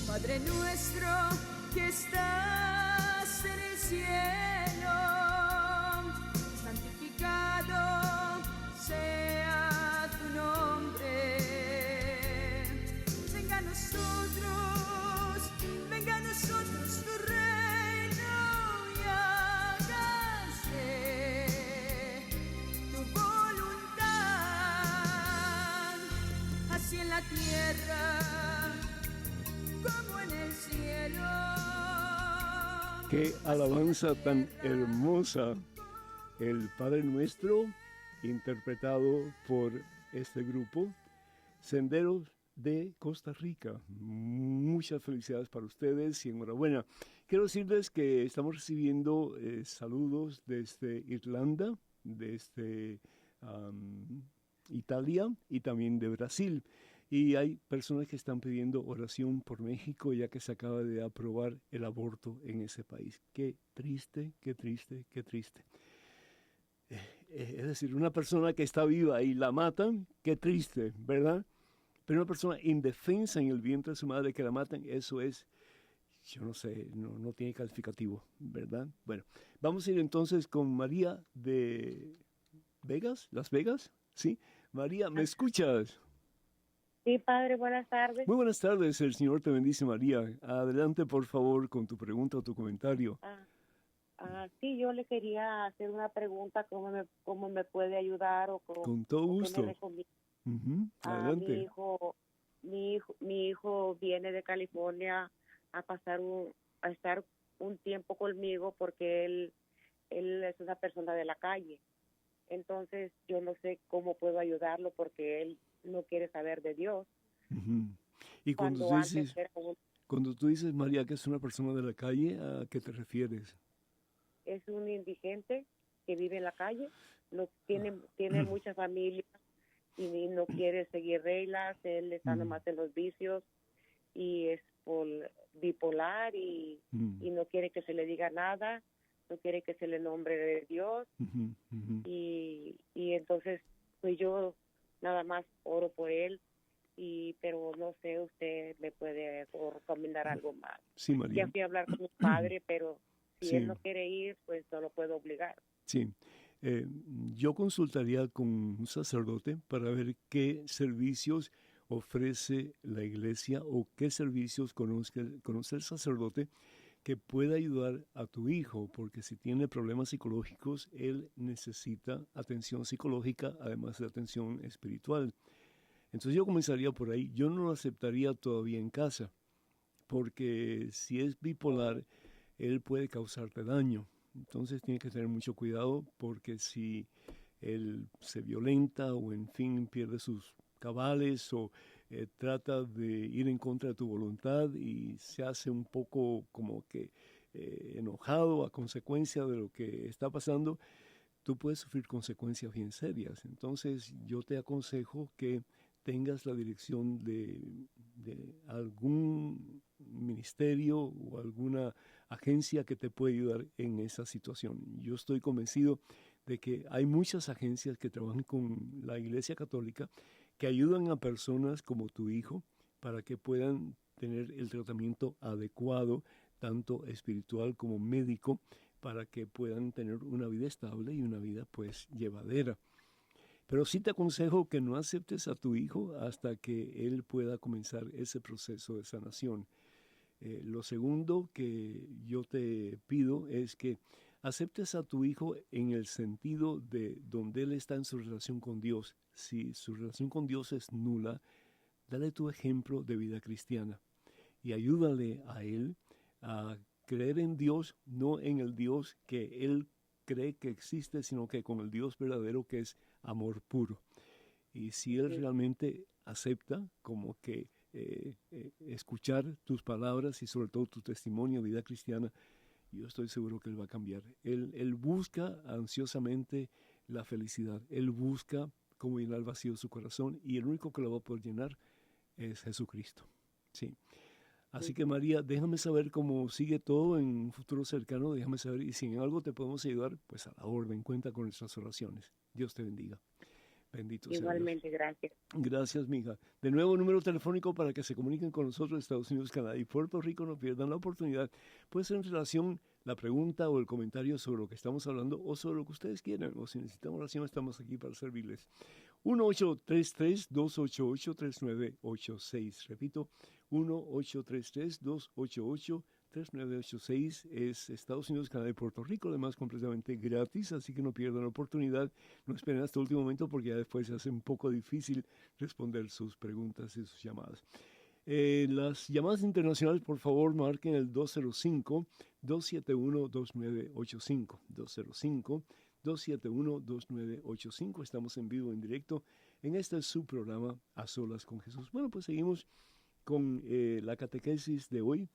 Padre nuestro que estás en el cielo, santificado sea tu nombre. Venga a nosotros tu reino y hágase tu voluntad, así en la tierra como en el cielo. Qué alabanza tan hermosa. El Padre Nuestro, interpretado por este grupo, Senderos de Costa Rica. Muchas felicidades para ustedes y enhorabuena. Quiero decirles que estamos recibiendo saludos desde Irlanda, desde Italia y también de Brasil. Y hay personas que están pidiendo oración por México, ya que se acaba de aprobar el aborto en ese país. Qué triste, qué triste, qué triste. Es decir, una persona que está viva y la matan, qué triste, ¿verdad? Pero una persona indefensa en el vientre de su madre que la matan, eso es, yo no sé, no tiene calificativo, ¿verdad? Bueno, vamos a ir entonces con María de Las Vegas, ¿sí? María, ¿me escuchas? Sí, padre, buenas tardes. Muy buenas tardes, el Señor te bendice, María. Adelante, por favor, con tu pregunta o tu comentario. Sí, yo le quería hacer una pregunta, ¿cómo me puede ayudar Con todo o qué gusto. me recomienda? Adelante. Mi hijo viene de California a estar un tiempo conmigo porque él es una persona de la calle. Entonces, yo no sé cómo puedo ayudarlo porque él no quiere saber de Dios. Ujú. Y Cuando cuando tú dices, María, que es una persona de la calle, ¿a qué te refieres? es un indigente que vive en la calle, no tiene mucha familia y no quiere seguir reglas, él está nomás en los vicios y es bipolar y no quiere que se le diga nada, no quiere que se le nombre de Dios. Y entonces pues yo nada más oro por él, pero no sé, usted me puede recomendar algo más. Sí, María. Ya fui a hablar con mi padre, pero si Sí. él no quiere ir, pues no lo puedo obligar. Sí. Yo consultaría con un sacerdote para ver qué servicios ofrece la iglesia o qué servicios conoce el sacerdote que pueda ayudar a tu hijo, porque si tiene problemas psicológicos, él necesita atención psicológica, además de atención espiritual. Entonces yo comenzaría por ahí. Yo no lo aceptaría todavía en casa, porque si es bipolar, él puede causarte daño. Entonces tiene que tener mucho cuidado, porque si él se violenta o en fin pierde sus cabales o trata de ir en contra de tu voluntad y se hace un poco como que enojado a consecuencia de lo que está pasando, tú puedes sufrir consecuencias bien serias. Entonces yo te aconsejo que tengas la dirección de algún ministerio o alguna agencia que te pueda ayudar en esa situación. Yo estoy convencido de que hay muchas agencias que trabajan con la Iglesia Católica que ayudan a personas como tu hijo para que puedan tener el tratamiento adecuado, tanto espiritual como médico, para que puedan tener una vida estable y una vida pues llevadera. Pero sí te aconsejo que no aceptes a tu hijo hasta que él pueda comenzar ese proceso de sanación. Lo segundo que yo te pido es que aceptes a tu hijo en el sentido de donde él está en su relación con Dios. Si su relación con Dios es nula, dale tu ejemplo de vida cristiana y ayúdale a él a creer en Dios, no en el Dios que él cree que existe, sino que con el Dios verdadero que es amor puro. Y si él realmente acepta como que escuchar tus palabras y sobre todo tu testimonio de vida cristiana, yo estoy seguro que él va a cambiar. Él busca ansiosamente la felicidad, él busca cómo llenar el vacío de su corazón y el único que lo va a poder llenar es Jesucristo. Sí. Así que María, déjame saber cómo sigue todo en un futuro cercano, déjame saber, y si en algo te podemos ayudar, pues a la orden, cuenta con nuestras oraciones. Dios te bendiga. Bendito sea Dios. Igualmente, gracias. Gracias, mija. De nuevo, número telefónico para que se comuniquen con nosotros, Estados Unidos, Canadá y Puerto Rico. No pierdan la oportunidad. Puede ser en relación la pregunta o el comentario sobre lo que estamos hablando o sobre lo que ustedes quieran. O si necesitan oración, estamos aquí para servirles. 1-833-288-3986. Repito, 1-833-288-3986 es Estados Unidos, Canadá y Puerto Rico, además completamente gratis, así que no pierdan la oportunidad, no esperen hasta el último momento porque ya después se hace un poco difícil responder sus preguntas y sus llamadas. Las llamadas internacionales, por favor, marquen el 205-271-2985, 205-271-2985, estamos en vivo, en directo, en este su programa A Solas con Jesús. Bueno, pues seguimos con la catequesis de hoy.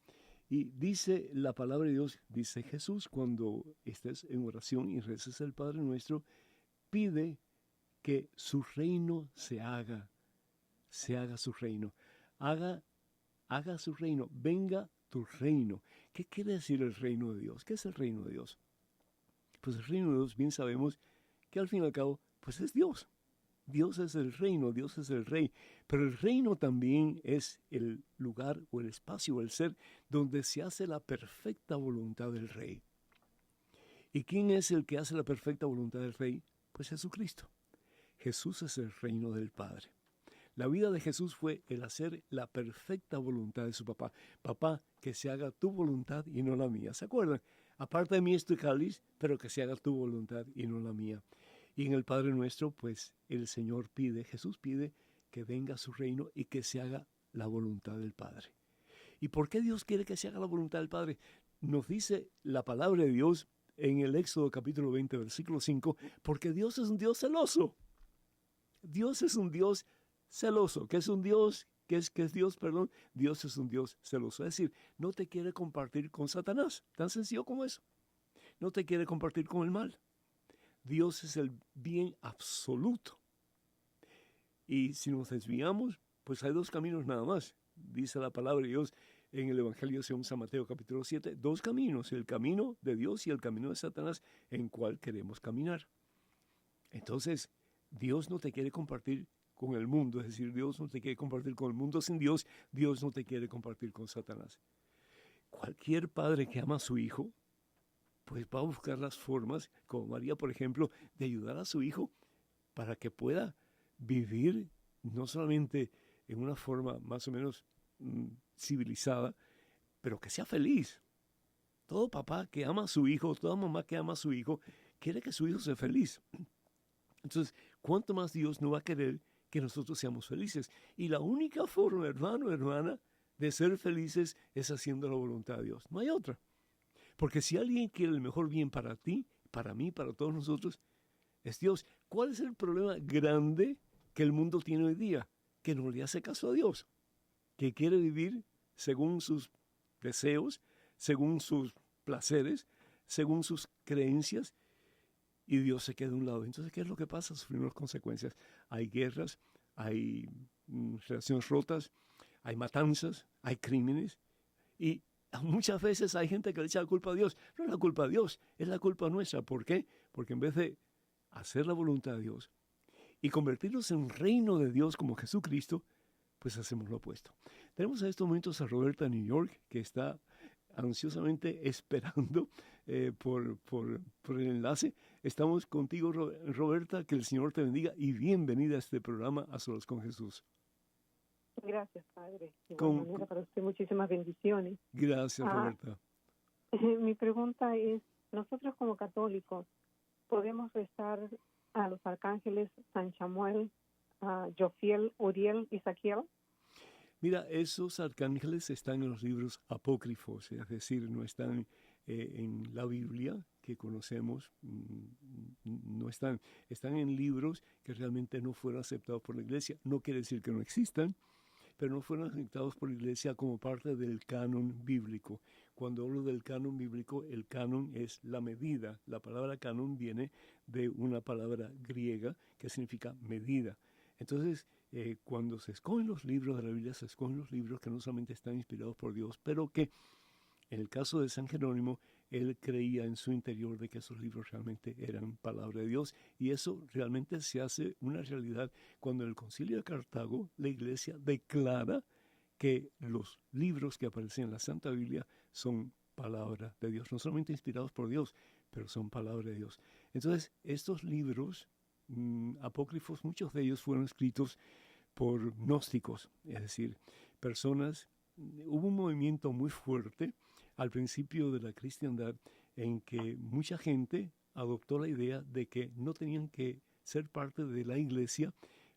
Y dice la palabra de Dios, dice Jesús, cuando estés en oración y reces el Padre Nuestro, pide que su reino se haga su reino. Haga su reino, venga tu reino. ¿Qué quiere decir el reino de Dios? ¿Qué es el reino de Dios? Pues el reino de Dios, bien sabemos que al fin y al cabo, pues es Dios. Dios es el reino, Dios es el rey. Pero el reino también es el lugar o el espacio o el ser donde se hace la perfecta voluntad del rey. ¿Y quién es el que hace la perfecta voluntad del rey? Pues Jesucristo. Jesús es el reino del Padre. La vida de Jesús fue el hacer la perfecta voluntad de su papá. Papá, que se haga tu voluntad y no la mía. ¿Se acuerdan? Aparte de mí este cáliz, pero que se haga tu voluntad y no la mía. Y en el Padre Nuestro, pues el Señor pide, Jesús pide que venga su reino y que se haga la voluntad del Padre. ¿Y por qué Dios quiere que se haga la voluntad del Padre? Nos dice la palabra de Dios en el Éxodo capítulo 20, versículo 5, porque Dios es un Dios celoso. Dios es un Dios celoso. ¿Qué es un Dios? ¿Qué es Dios? Perdón. Dios es un Dios celoso. Es decir, no te quiere compartir con Satanás. Tan sencillo como eso. No te quiere compartir con el mal. Dios es el bien absoluto. Y si nos desviamos, pues hay dos caminos nada más. Dice la palabra de Dios en el Evangelio según San Mateo capítulo 7, dos caminos, el camino de Dios y el camino de Satanás, en cuál queremos caminar. Entonces, Dios no te quiere compartir con el mundo, es decir, Dios no te quiere compartir con el mundo sin Dios, Dios no te quiere compartir con Satanás. Cualquier padre que ama a su hijo, pues va a buscar las formas, como María, por ejemplo, de ayudar a su hijo para que pueda vivir no solamente en una forma más o menos civilizada, pero que sea feliz. Todo papá que ama a su hijo, toda mamá que ama a su hijo, quiere que su hijo sea feliz. Entonces, ¿cuánto más Dios no va a querer que nosotros seamos felices? Y la única forma, hermano, hermana, de ser felices es haciendo la voluntad de Dios. No hay otra. Porque si alguien quiere el mejor bien para ti, para mí, para todos nosotros, es Dios. ¿Cuál es el problema grande que el mundo tiene hoy día? Que no le hace caso a Dios. Que quiere vivir según sus deseos, según sus placeres, según sus creencias, y Dios se queda a un lado. Entonces, ¿qué es lo que pasa? Sufrimos consecuencias. Hay guerras, hay relaciones rotas, hay matanzas, hay crímenes, y muchas veces hay gente que le echa la culpa a Dios. No es la culpa de Dios, es la culpa nuestra. ¿Por qué? Porque en vez de hacer la voluntad de Dios y convertirnos en un reino de Dios como Jesucristo, pues hacemos lo opuesto. Tenemos en estos momentos a Roberta en New York, que está ansiosamente esperando por el enlace. Estamos contigo, Roberta, que el Señor te bendiga y bienvenida a este programa A Solas con Jesús. Gracias, Padre. Para usted muchísimas bendiciones. Gracias, Roberta. Mi pregunta es, nosotros como católicos, ¿podemos rezar a los arcángeles San Samuel, Jofiel, Uriel y Zaquiel? Mira, esos arcángeles están en los libros apócrifos, es decir, no están en la Biblia que conocemos, no están en libros que realmente no fueron aceptados por la Iglesia. No quiere decir que no existan, pero no fueron aceptados por la Iglesia como parte del canon bíblico. Cuando hablo del canon bíblico, el canon es la medida. La palabra canon viene de una palabra griega que significa medida. Entonces, cuando se escogen los libros de la Biblia, se escogen los libros que no solamente están inspirados por Dios, pero que, en el caso de San Jerónimo, él creía en su interior de que esos libros realmente eran palabra de Dios. Y eso realmente se hace una realidad cuando en el Concilio de Cartago la Iglesia declara que los libros que aparecen en la Santa Biblia son palabra de Dios, no solamente inspirados por Dios, pero son palabra de Dios. Entonces, estos libros apócrifos, muchos de ellos fueron escritos por gnósticos, es decir, personas. Hubo un movimiento muy fuerte al principio de la cristiandad en que mucha gente adoptó la idea de que no tenían que ser parte de la iglesia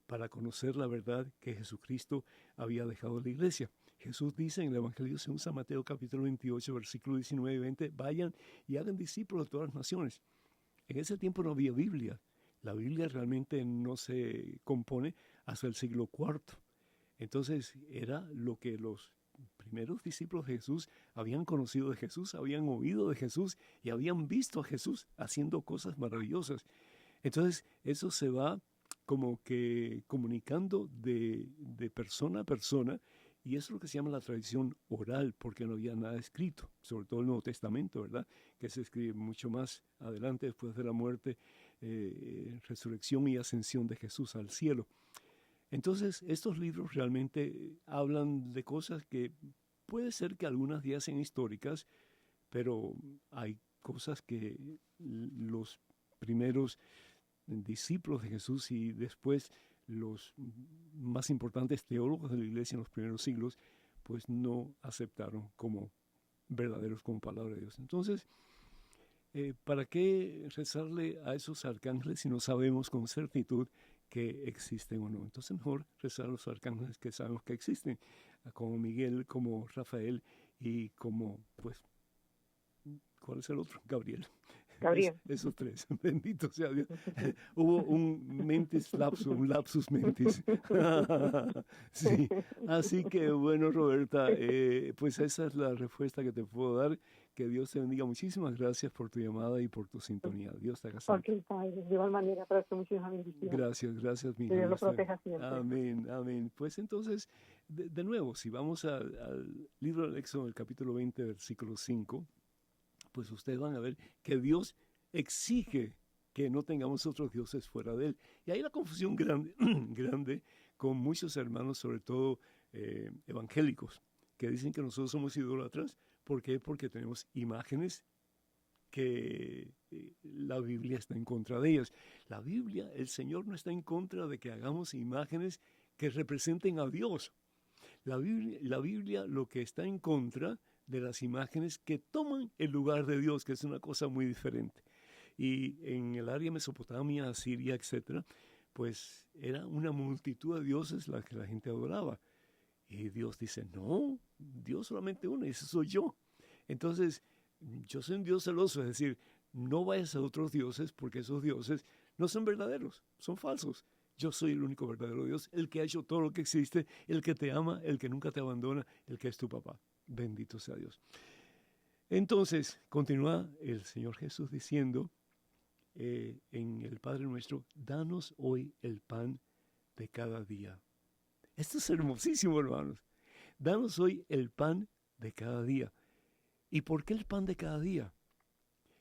para conocer la verdad que Jesucristo había dejado a la iglesia. Jesús dice en el Evangelio según San Mateo capítulo 28, versículo 19 y 20, vayan y hagan discípulos de todas las naciones. En ese tiempo no había Biblia. La Biblia realmente no se compone hasta el siglo IV. Entonces era lo que los primeros discípulos de Jesús habían conocido de Jesús, habían oído de Jesús y habían visto a Jesús haciendo cosas maravillosas. Entonces eso se va como que comunicando de persona a persona, y eso es lo que se llama la tradición oral, porque no había nada escrito, sobre todo el Nuevo Testamento, ¿verdad? Que se escribe mucho más adelante, después de la muerte, resurrección y ascensión de Jesús al cielo. Entonces, estos libros realmente hablan de cosas que puede ser que algunas días sean históricas, pero hay cosas que los primeros discípulos de Jesús y después los más importantes teólogos de la iglesia en los primeros siglos, pues no aceptaron como verdaderos, como palabra de Dios. Entonces, ¿para qué rezarle a esos arcángeles si no sabemos con certitud que existen o no? Entonces mejor rezar a los arcángeles que sabemos que existen, como Miguel, como Rafael y como, pues, ¿cuál es el otro? Gabriel. Gabriel. Esos tres, bendito sea Dios. Hubo un lapsus mentis. Sí, así que bueno, Roberta, pues esa es la respuesta que te puedo dar. Que Dios te bendiga. Muchísimas gracias por tu llamada y por tu sintonía. Dios te haga santo. Ok, Padre, de igual manera, para que muchísimas bendiciones. Gracias, mi Que Dios lo Dios. proteja siempre. Amén. Pues entonces, de nuevo, si vamos al libro del Éxodo, el capítulo 20, versículo 5, pues ustedes van a ver que Dios exige que no tengamos otros dioses fuera de Él. Y hay una confusión grande con muchos hermanos, sobre todo evangélicos, que dicen que nosotros somos idólatras. ¿Por qué? Porque tenemos imágenes que la Biblia está en contra de ellas. La Biblia, el Señor no está en contra de que hagamos imágenes que representen a Dios. La Biblia lo que está en contra de las imágenes que toman el lugar de Dios, que es una cosa muy diferente. Y en el área de Mesopotamia, Asiria, etcétera, pues era una multitud de dioses la que la gente adoraba. Y Dios dice, no, Dios solamente uno, y ese soy yo. Entonces, yo soy un Dios celoso, es decir, no vayas a otros dioses porque esos dioses no son verdaderos, son falsos. Yo soy el único verdadero Dios, el que ha hecho todo lo que existe, el que te ama, el que nunca te abandona, el que es tu papá. Bendito sea Dios. Entonces, continúa el Señor Jesús diciendo en el Padre Nuestro, danos hoy el pan de cada día. Esto es hermosísimo, hermanos. Danos hoy el pan de cada día. ¿Y por qué el pan de cada día?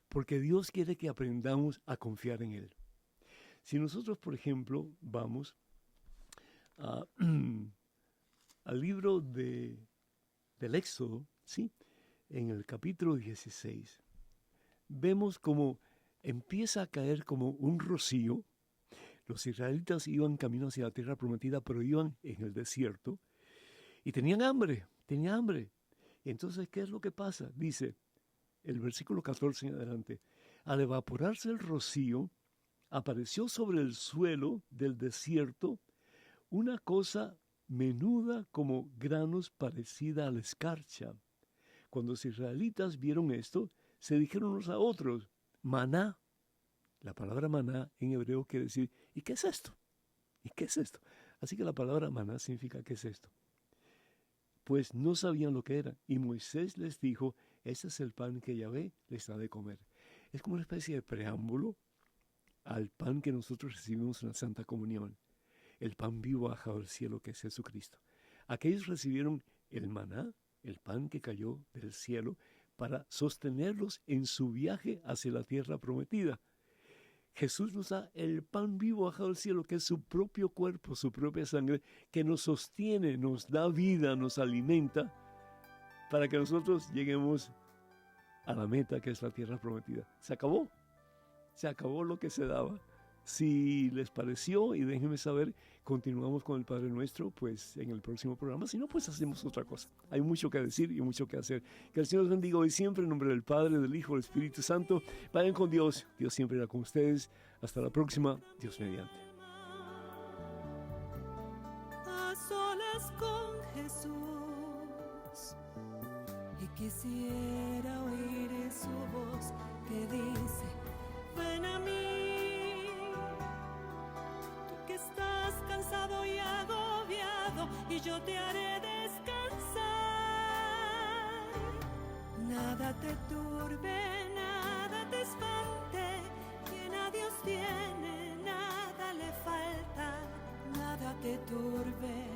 Porque Dios quiere que aprendamos a confiar en Él. Si nosotros, por ejemplo, vamos al libro del Éxodo, ¿sí? En el capítulo 16, vemos como empieza a caer como un rocío. Los israelitas iban camino hacia la tierra prometida, pero iban en el desierto y tenían hambre. Entonces, ¿qué es lo que pasa? Dice el versículo 14 en adelante, al evaporarse el rocío, apareció sobre el suelo del desierto una cosa menuda como granos parecida a la escarcha. Cuando los israelitas vieron esto, se dijeron unos a otros, maná. La palabra maná en hebreo quiere decir, ¿y qué es esto? ¿Y qué es esto? Así que la palabra maná significa, ¿qué es esto? Pues no sabían lo que era. Y Moisés les dijo, este es el pan que Yahvé les da de comer. Es como una especie de preámbulo al pan que nosotros recibimos en la Santa Comunión. El pan vivo bajado del cielo que es Jesucristo. Aquellos recibieron el maná, el pan que cayó del cielo, para sostenerlos en su viaje hacia la tierra prometida. Jesús nos da el pan vivo bajado del cielo, que es su propio cuerpo, su propia sangre, que nos sostiene, nos da vida, nos alimenta, para que nosotros lleguemos a la meta, que es la tierra prometida. Se acabó lo que se daba. Si les pareció, y déjenme saber, continuamos con el Padre Nuestro, pues en el próximo programa. Si no, pues hacemos otra cosa. Hay mucho que decir y mucho que hacer. Que el Señor los bendiga hoy siempre, en nombre del Padre, del Hijo, del Espíritu Santo. Vayan con Dios. Dios siempre irá con ustedes. Hasta la próxima. Dios mediante. A solas con Jesús, y quisiera oír su voz que dice, ven a mí. Estás cansado y agobiado, y yo te haré descansar. Nada te turbe, nada te espante, quien a Dios tiene, nada le falta. te turbe